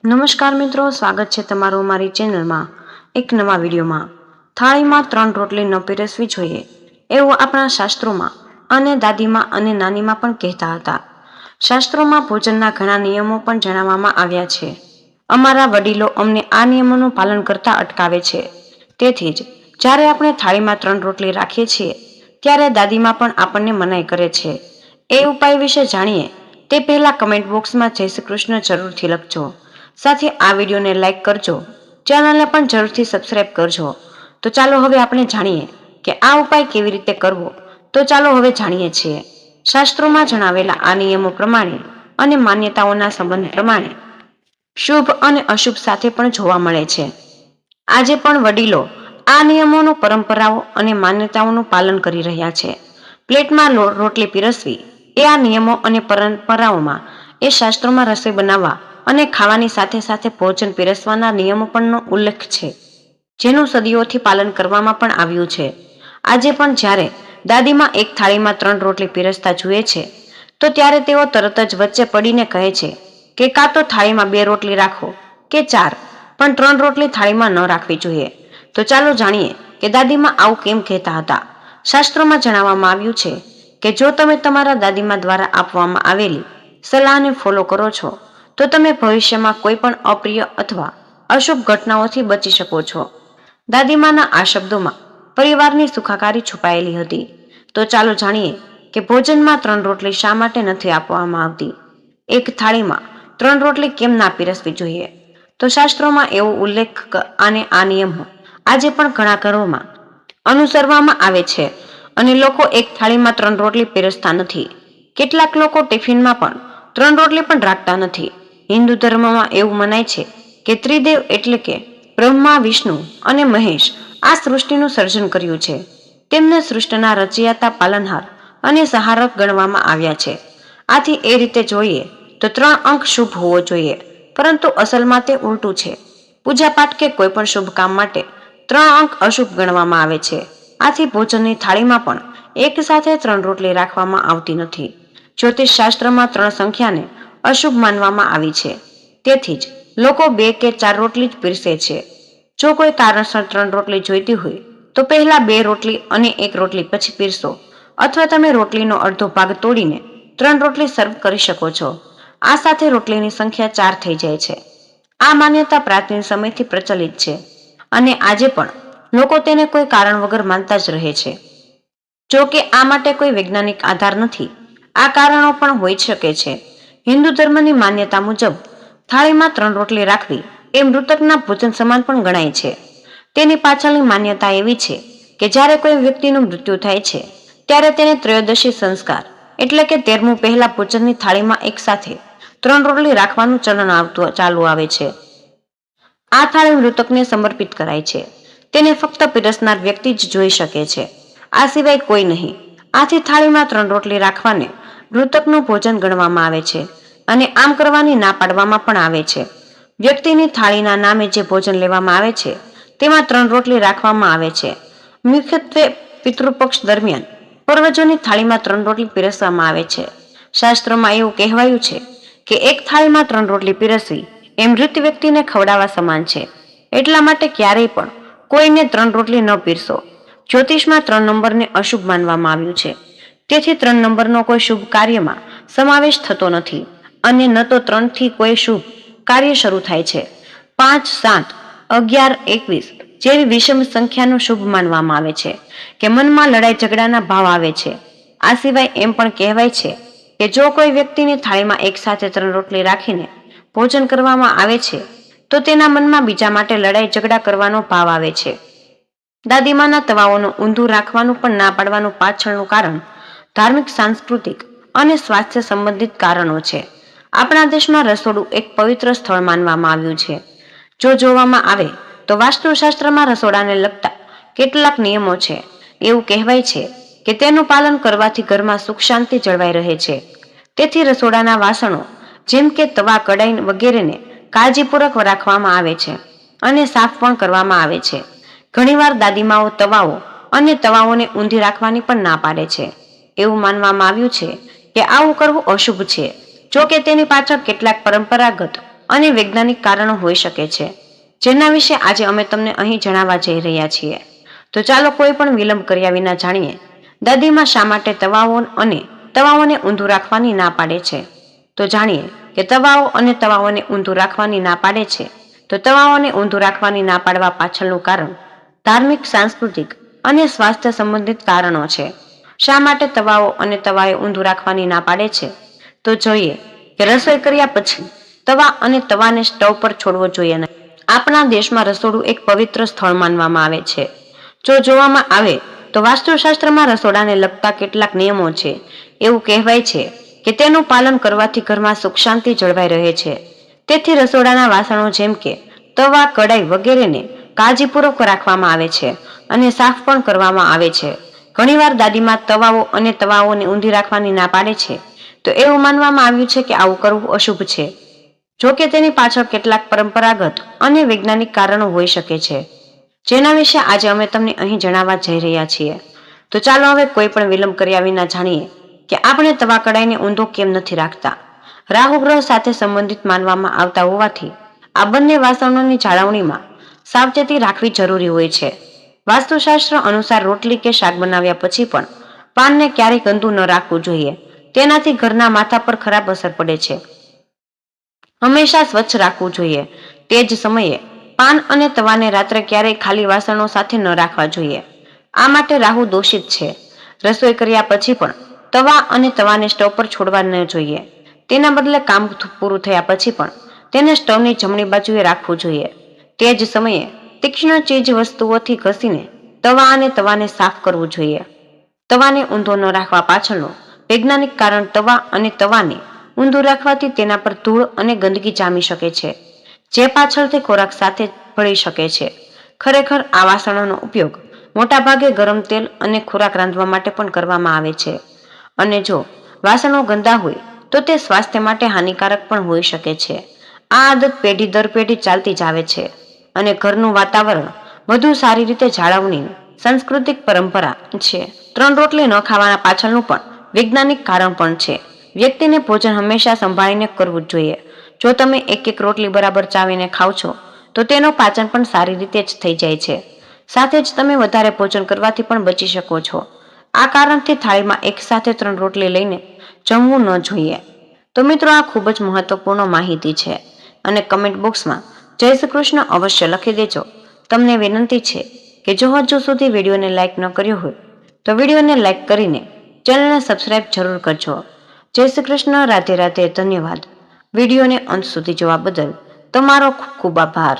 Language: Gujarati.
નમસ્કાર મિત્રો, સ્વાગત છે તમારું મારી ચેનલમાં એક નવા વિડીયોમાં। થાળીમાં 3 રોટલી ન પીરસવી જોઈએ એવું આપણા શાસ્ત્રોમાં અને દાદીમાં અને નાનીમાં પણ કહેતા હતા। શાસ્ત્રોમાં ભોજનના ઘણા નિયમો પણ જણાવવામાં આવ્યા છે। અમારા વડીલો અમને આ નિયમોનું પાલન કરતા અટકાવે છે। તેથી જ જ્યારે આપણે થાળીમાં 3 રોટલી રાખીએ છીએ ત્યારે દાદીમાં પણ આપણને મનાઈ કરે છે। એ ઉપાય વિશે જાણીએ તે પહેલા કમેન્ટ બોક્સમાં જય શ્રી કૃષ્ણ જરૂરથી લખજો। સાથે આ વિડીયોને લાઈક કરજો, ચેનલને પણ જરૂરથી સબસ્ક્રાઇબ કરજો। તો ચાલો હવે આપણે જાણીએ કે આ ઉપાય કેવી રીતે કરવો। તો ચાલો હવે જાણીએ છીએ। શાસ્ત્રોમાં જણાવેલા આ નિયમો પ્રમાણે અને માન્યતાઓના સંબંધ પ્રમાણે શુભ અને અશુભ સાથે પણ જોવા મળે છે। આજે પણ વડીલો આ નિયમોનું પરંપરાઓ અને માન્યતાઓનું પાલન કરી રહ્યા છે। પ્લેટમાં રોટલી પીરસવી એ આ નિયમો અને પરંપરાઓમાં એ શાસ્ત્રોમાં રસોઈ બનાવવા અને ખાવાની સાથે સાથે ભોજન પીરસવાના નિયમો પણનો ઉલ્લેખ છે, જેનું સદીઓથી પાલન કરવામાં પણ આવ્યું છે। આજે પણ જ્યારે દાદીમાં એક થાળીમાં 3 રોટલી પીરસતા જુએ છે તો ત્યારે તેઓ તરત જ વચ્ચે પડીને કહે છે કે કાં તો થાળીમાં 2 રોટલી રાખો કે 4, પણ 3 રોટલી થાળીમાં ન રાખવી જોઈએ। તો ચાલો જાણીએ કે દાદીમાં આવું કેમ કહેતા હતા। શાસ્ત્રોમાં જણાવવામાં આવ્યું છે કે જો તમે તમારા દાદીમા દ્વારા આપવામાં આવેલી સલાહને ફોલો કરો છો તો તમે ભવિષ્યમાં કોઈ પણ અપ્રિય અથવા અશુભ ઘટનાઓથી બચી શકો છો। દાદીમાના આ શબ્દોમાં પરિવારની સુખાકારી છુપાયેલી હતી। તો ચાલો જાણીએ કે ભોજનમાં 3 રોટલી શા માટે નથી આપવામાં આવતી। એક થાળીમાં 3 રોટલી કેમ ના પીરસવી જોઈએ। તો શાસ્ત્રોમાં એવો ઉલ્લેખ અને આ નિયમો આજે પણ ઘણા ઘરોમાં અનુસરવામાં આવે છે અને લોકો એક થાળીમાં 3 રોટલી પીરસતા નથી। કેટલાક લોકો ટિફિનમાં પણ 3 રોટલી પણ રાખતા નથી। હિન્દુ ધર્મમાં એવું મનાય છે કે ત્રિદેવ એટલે કે બ્રહ્મા, વિષ્ણુ અને મહેશ આ સૃષ્ટિનું સર્જન કર્યું છે। તેમને સૃષ્ટિના રચયિતા, પાલનહાર અને સહારક ગણવામાં આવ્યા છે। આથી એ રીતે જોઈએ તો 3 અંક શુભ હોવો જોઈએ, પરંતુ અસલમાં તે ઉલટું છે। પૂજાપાઠ કે કોઈ પણ શુભ કામ માટે 3 અંક અશુભ ગણવામાં આવે છે। આથી ભોજનની થાળીમાં પણ એક સાથે 3 રોટલી રાખવામાં આવતી નથી। જ્યોતિષ શાસ્ત્રમાં 3 સંખ્યાને અશુભ માનવામાં આવી છે, તેથી જ લોકો 2 કે 4 રોટલી જ પીરસે છે। જો કોઈ કારણસર 3 રોટલી જોઈતી હોય તો પહેલા 2 રોટલી અને 1 રોટલી પછી પીરસો, અથવા તમે રોટલીનો અડધો ભાગ તોડીને 3 રોટલી સર્વ કરી શકો છો। આ સાથે રોટલીની સંખ્યા 4 થઈ જાય છે। આ માન્યતા પ્રાચીન સમયથી પ્રચલિત છે અને આજે પણ લોકો તેને કોઈ કારણ વગર માનતા જ રહે છે। જો કે આ માટે કોઈ વૈજ્ઞાનિક આધાર નથી। આ કારણો પણ હોઈ શકે છે। હિન્દુ ધર્મની માન્યતા મુજબ થાળીમાં 3 રોટલી રાખવી એ મૃતકના ભોજન સમાન પણ ગણાય છે। તેની પાછળની માન્યતા એવી છે કે જ્યારે કોઈ વ્યક્તિનું મૃત્યુ થાય છે ત્યારે તેને ત્રયોદશી સંસ્કાર એટલે કે 13મું પહેલા ભોજનની થાળીમાં એક સાથે 3 રોટલી રાખવાનું ચલણ ચાલુ આવે છે। આ થાળી મૃતકને સમર્પિત કરાય છે। તેને ફક્ત પીરસનાર વ્યક્તિ જ જોઈ શકે છે, આ સિવાય કોઈ નહીં। આથી થાળીમાં 3 રોટલી રાખવાને મૃતકનું ભોજન ગણવામાં આવે છે અને આમ કરવાની ના પાડવામાં પણ આવે છે। વ્યક્તિની થાળીના નામે જે ભોજન લેવામાં આવે છે તેમાં 3 રોટલી રાખવામાં આવે છે। મુખ્યત્વે પિતૃપક્ષ દરમિયાન પૂર્વજોની થાળીમાં 3 રોટલી પીરસવામાં આવે છે। શાસ્ત્રોમાં એવું કહેવાયું છે કે એક થાળીમાં 3 રોટલી પીરસવી એ મૃત વ્યક્તિને ખવડાવવા સમાન છે। એટલા માટે ક્યારેય પણ કોઈને 3 રોટલી ન પીરસો। જ્યોતિષમાં 3 નંબરને અશુભ માનવામાં આવ્યું છે, તેથી 3 નંબરનો કોઈ શુભ કાર્યમાં સમાવેશ થતો નથી અને ન તો 3 થી કોઈ શુભ કાર્ય શરૂ થાય છે। 5, 7, 11, 21 જેવી વિષમ સંખ્યાનો શુભ માનવામાં આવે છે કે મનમાં લડાઈ ઝઘડાના ભાવ આવે છે। આ સિવાય એમ પણ કહેવાય છે કે જો કોઈ વ્યક્તિની થાળીમાં એક સાથે 3 રોટલી રાખીને ભોજન કરવામાં આવે છે તો તેના મનમાં બીજા માટે લડાઈ ઝઘડા કરવાનો ભાવ આવે છે। દાદીમાના તવાઓનું ઊંધું રાખવાનું પણ ના પાડવાનું પાછળનું કારણ ધાર્મિક, સાંસ્કૃતિક અને સ્વાસ્થ્ય સંબંધિત કારણો છે। આપણા દેશમાં રસોડું એક પવિત્ર સ્થળ માનવામાં આવ્યું છે। જો જોવામાં આવે તો વાસ્તુશાસ્ત્રમાં રસોડાને લગતા કેટલાક નિયમો છે। એવું કહેવાય છે કે તેનું પાલન કરવાથી ઘરમાં સુખ શાંતિ જળવાઈ રહે છે। તેથી રસોડાના વાસણો જેમ કે તવા, કડાઈ વગેરેને કાળજીપૂર્વક રાખવામાં આવે છે અને સાફ પણ કરવામાં આવે છે। ઘણીવાર દાદીમાઓ તવાઓ અને તવાઓને ઊંધી રાખવાની પણ ના પાડે છે। એવું માનવામાં આવ્યું છે કે આવું કરવું અશુભ છે। જો કે તેની પાછળ કેટલાક પરંપરાગત અને વૈજ્ઞાનિક કારણો હોઈ શકે છે, જેના વિશે આજે અમે તમને અહીં જણાવવા જઈ રહ્યા છીએ. તો ચાલો કોઈ પણ વિલંબ કર્યા વિના જાણીએ દાદીમાં શા માટે તવાઓને ઊંધું રાખવાની ના પાડે છે. તો જાણીએ કે તવાઓ અને તવાઓને ઊંધું રાખવાની ના પાડે છે. તો તવાઓને ઊંધું રાખવાની ના પાડવા પાછળનું કારણ ધાર્મિક, સાંસ્કૃતિક અને સ્વાસ્થ્ય સંબંધિત કારણો છે. શા માટે તવાઓ અને તવાએ ઊંધું રાખવાની ના પાડે છે? તો જોઈએ કે રસોઈ કર્યા પછી તવા અને તવાને સ્ટવ પર છોડવો જોઈએ નહીં. આપણા દેશમાં રસોડું એક પવિત્ર સ્થળ માનવામાં આવે છે. જો જોવામાં આવે તો વાસ્તુશાસ્ત્રમાં રસોડાને લગતા કેટલાક નિયમો છે. એવું કહેવાય છે કે તેનું પાલન કરવાથી ઘરમાં સુખ શાંતિ જળવાઈ રહે છે. તેથી રસોડાના વાસણો જેમ કે તવા, કડાઈ વગેરેને કાળજીપૂર્વક રાખવામાં આવે છે અને સાફ પણ કરવામાં આવે છે. ઘણીવાર દાદીમાં તવાઓ અને તવાઓને ઊંધી રાખવાની ના પાડે છે તો એવું માનવામાં આવ્યું છે કે આવું કરવું અશુભ છે. જો કે તેની પાછળ કેટલાક પરંપરાગત અને વૈજ્ઞાનિક કારણો હોઈ શકે છે, જેના વિશે આજે અમે તમને અહીં જણાવવા જઈ રહ્યા છીએ. તો ચાલો હવે કોઈ પણ વિલંબ કર્યા વિના જાણીએ કે આપણે તવા કડાઈને ઊંધો કેમ નથી રાખતા. રાહુ ગ્રહ સાથે સંબંધિત માનવામાં આવતા હોવાથી આ બંને વાસણોની જાળવણીમાં સાવચેતી રાખવી જરૂરી હોય છે. વાસ્તુશાસ્ત્ર અનુસાર રોટલી કે શાક બનાવ્યા પછી પણ પાનને ક્યારેય ગંદુ ન રાખવું જોઈએ. તેનાથી ઘરના માથા પર ખરાબ અસર પડે છે. હંમેશા સ્વચ્છ રાખવું જોઈએ. તે જ સમયે પાન અને તવાને રાત્રે ક્યારેય ખાલી વાસણો સાથે ન રાખવા જોઈએ. આ માટે રાહુ દોષિત છે. રસોઈ કર્યા પછી પણ તવા અને તવાને સ્ટવ પર છોડવા ન જોઈએ. તેના બદલે કામ પૂરું થયા પછી પણ તેને સ્ટવની જમણી બાજુએ રાખવું જોઈએ. તે જ સમયે તીક્ષ્ણ ચીજ વસ્તુઓથી ઘસીને તવા અને તવાને સાફ કરવું જોઈએ. તવાને ઊંધો ન રાખવા પાછળનું વૈજ્ઞાનિક કારણ તવા અને તવાને ઊંધું રાખવાથી તેના પર ધૂળ અને ગંદકી જામી શકે છે, જે પાછળથી ખોરાક સાથે ભળી શકે છે. ખરેખર આ વાસણોનો ઉપયોગ મોટાભાગે ગરમ તેલ અને ખોરાક રાંધવા માટે પણ કરવામાં આવે છે, અને જો વાસણો ગંદા હોય તો તે સ્વાસ્થ્ય માટે હાનિકારક પણ હોઈ શકે છે. આ આદત પેઢી દર પેઢી ચાલતી જ આવે છે અને ઘરનું વાતાવરણ વધુ સારી રીતે જાળવણી સાંસ્કૃતિક પરંપરા છે. 3 રોટલી ન ખાવાના પાછળનું પણ વૈજ્ઞાનિક કારણ પણ છે. વ્યક્તિને ભોજન હંમેશા સંભાળીને કરવું જ જોઈએ. જો તમે એક રોટલી બરાબર ચાવીને ખાવ છો તો તેનું પાચન પણ સારી રીતે જ થઈ જાય છે. સાથે જ તમે વધારે ભોજન કરવાથી પણ બચી શકો છો. આ કારણથી થાળીમાં એક સાથે 3 રોટલી લઈને જમવું ન જોઈએ. તો મિત્રો, આ ખૂબ જ મહત્વપૂર્ણ માહિતી છે અને કમેન્ટ બોક્સમાં જય શ્રી કૃષ્ણ અવશ્ય લખી દેજો. તમને વિનંતી છે કે જો હજુ સુધી વિડીયોને લાઇક ન કર્યો હોય તો વિડીયોને લાઇક કરીને ચેનલને સબસ્ક્રાઇબ જરૂર કરજો. જય શ્રી કૃષ્ણ. રાધે રાધે. ધન્યવાદ. વિડીયોને અંત સુધી જોવા બદલ તમારો ખૂબ ખૂબ આભાર.